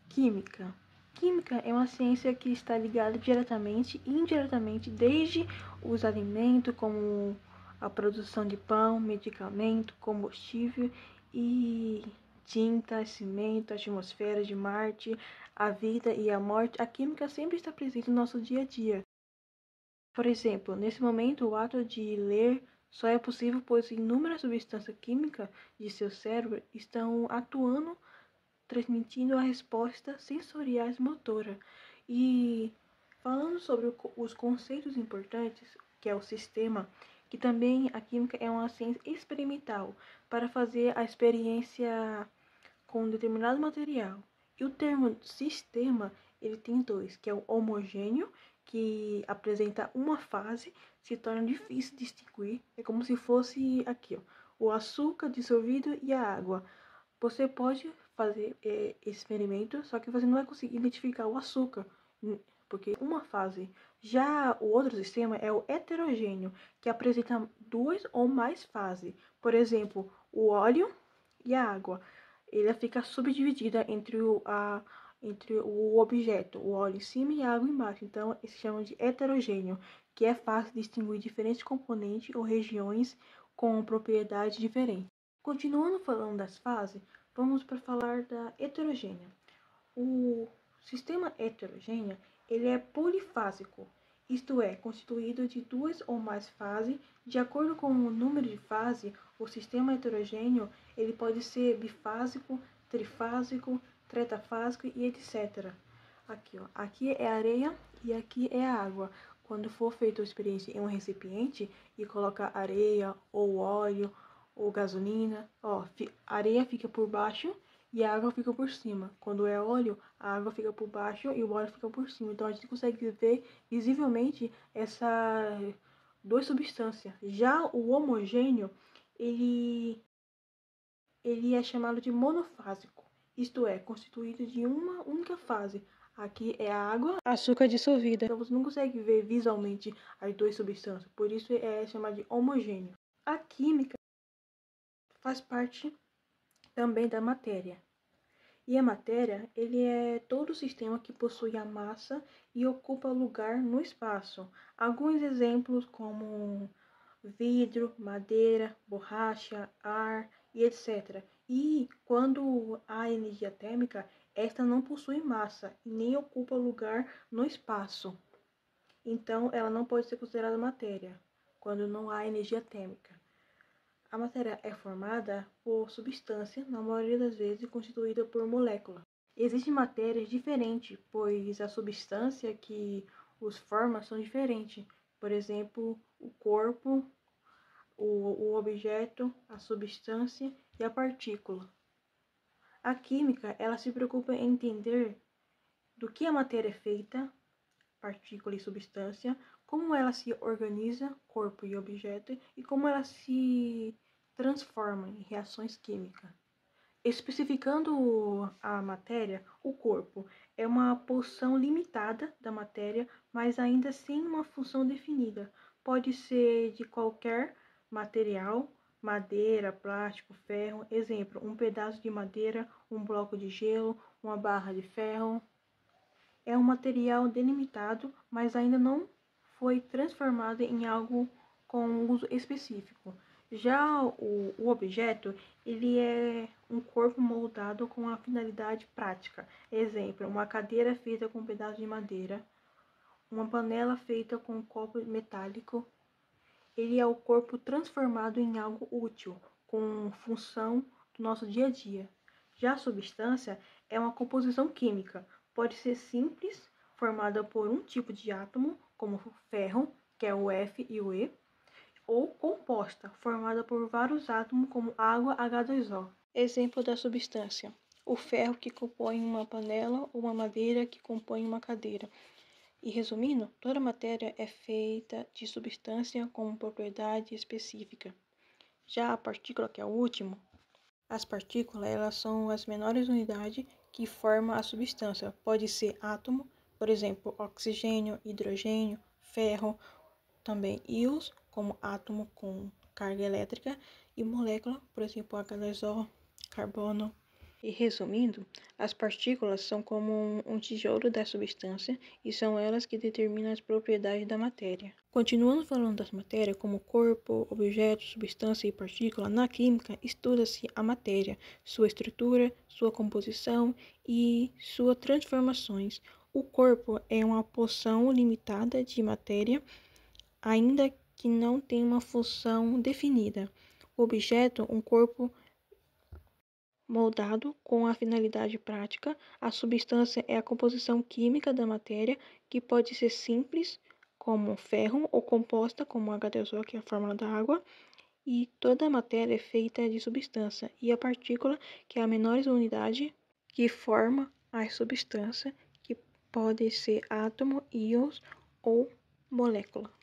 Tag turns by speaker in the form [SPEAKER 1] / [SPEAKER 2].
[SPEAKER 1] Química. Química é uma ciência que está ligada diretamente e indiretamente desde os alimentos, como a produção de pão, medicamento, combustível e tinta, cimento, atmosfera de Marte, a vida e a morte. A química sempre está presente no nosso dia a dia. Por exemplo, nesse momento, o ato de ler só é possível pois inúmeras substâncias químicas de seu cérebro estão atuando transmitindo a resposta sensoriais motora. E falando sobre os conceitos importantes, que é o sistema, que também a química é uma ciência experimental para fazer a experiência com um determinado material. E o termo sistema, ele tem dois, que é o homogêneo, que apresenta uma fase, se torna difícil de distinguir. É como se fosse aqui, ó, o açúcar dissolvido e a água. Você pode fazer esse experimento, só que você não vai conseguir identificar o açúcar, porque uma fase. Já o outro sistema é o heterogêneo, que apresenta duas ou mais fases. Por exemplo, o óleo e a água. Ele fica subdividida entre o objeto, o óleo em cima e a água embaixo. Então, se chama de heterogêneo, que é fácil distinguir diferentes componentes ou regiões com propriedades diferentes. Continuando falando das fases, vamos para falar da heterogênea. O sistema heterogêneo ele é polifásico, isto é, constituído de duas ou mais fases. De acordo com o número de fases, o sistema heterogêneo ele pode ser bifásico, trifásico, tretafásico e etc. Aqui, ó, aqui é areia e aqui é a água. Quando for feita a experiência em um recipiente e colocar areia ou óleo ou gasolina, ó, a areia fica por baixo e a água fica por cima. Quando é óleo, a água fica por baixo e o óleo fica por cima. Então a gente consegue ver visivelmente essas duas substâncias. Já o homogêneo, ele, ele é chamado de monofásico, isto é, constituído de uma única fase. Aqui é a água, açúcar dissolvida. Então você não consegue ver visualmente as duas substâncias, por isso é chamado de homogêneo. A química faz parte também da matéria. E a matéria, ele é todo sistema que possui a massa e ocupa lugar no espaço. Alguns exemplos como vidro, madeira, borracha, ar e etc. E quando há energia térmica, esta não possui massa e nem ocupa lugar no espaço. Então, ela não pode ser considerada matéria quando não há energia térmica. A matéria é formada por substância, na maioria das vezes constituída por molécula. Existem matérias diferentes, pois a substância que os forma são diferentes. Por exemplo, o corpo, o objeto, a substância e a partícula. A química, ela se preocupa em entender do que a matéria é feita, partícula e substância, como ela se organiza, corpo e objeto, e como ela se transforma em reações químicas. Especificando a matéria, o corpo é uma porção limitada da matéria, mas ainda sem uma função definida. Pode ser de qualquer material, madeira, plástico, ferro. Exemplo, um pedaço de madeira, um bloco de gelo, uma barra de ferro. É um material delimitado, mas ainda não foi transformado em algo com uso específico. Já o objeto, ele é um corpo moldado com a finalidade prática. Exemplo, uma cadeira feita com um pedaço de madeira, uma panela feita com um copo metálico. Ele é o corpo transformado em algo útil, com função do nosso dia a dia. Já a substância é uma composição química. Pode ser simples, formada por um tipo de átomo, como o ferro, que é o F e o E, ou composta, formada por vários átomos, como água H2O. Exemplo da substância: o ferro que compõe uma panela ou uma madeira que compõe uma cadeira. E resumindo, toda matéria é feita de substância com propriedade específica. Já a partícula, que é o último, as partículas elas são as menores unidades que formam a substância. Pode ser átomo, por exemplo, oxigênio, hidrogênio, ferro, também íons, como átomo com carga elétrica, e molécula, por exemplo, H2O, carbono. E resumindo, as partículas são como um tijolo da substância e são elas que determinam as propriedades da matéria. Continuando falando das matérias como corpo, objeto, substância e partícula, na química estuda-se a matéria, sua estrutura, sua composição e suas transformações. O corpo é uma porção limitada de matéria, ainda que não tenha uma função definida. O objeto, um corpo moldado com a finalidade prática. A substância é a composição química da matéria, que pode ser simples, como ferro, ou composta, como H2O, que é a fórmula da água. E toda a matéria é feita de substância. E a partícula, que é a menor unidade que forma a substância, que pode ser átomo, íons ou molécula.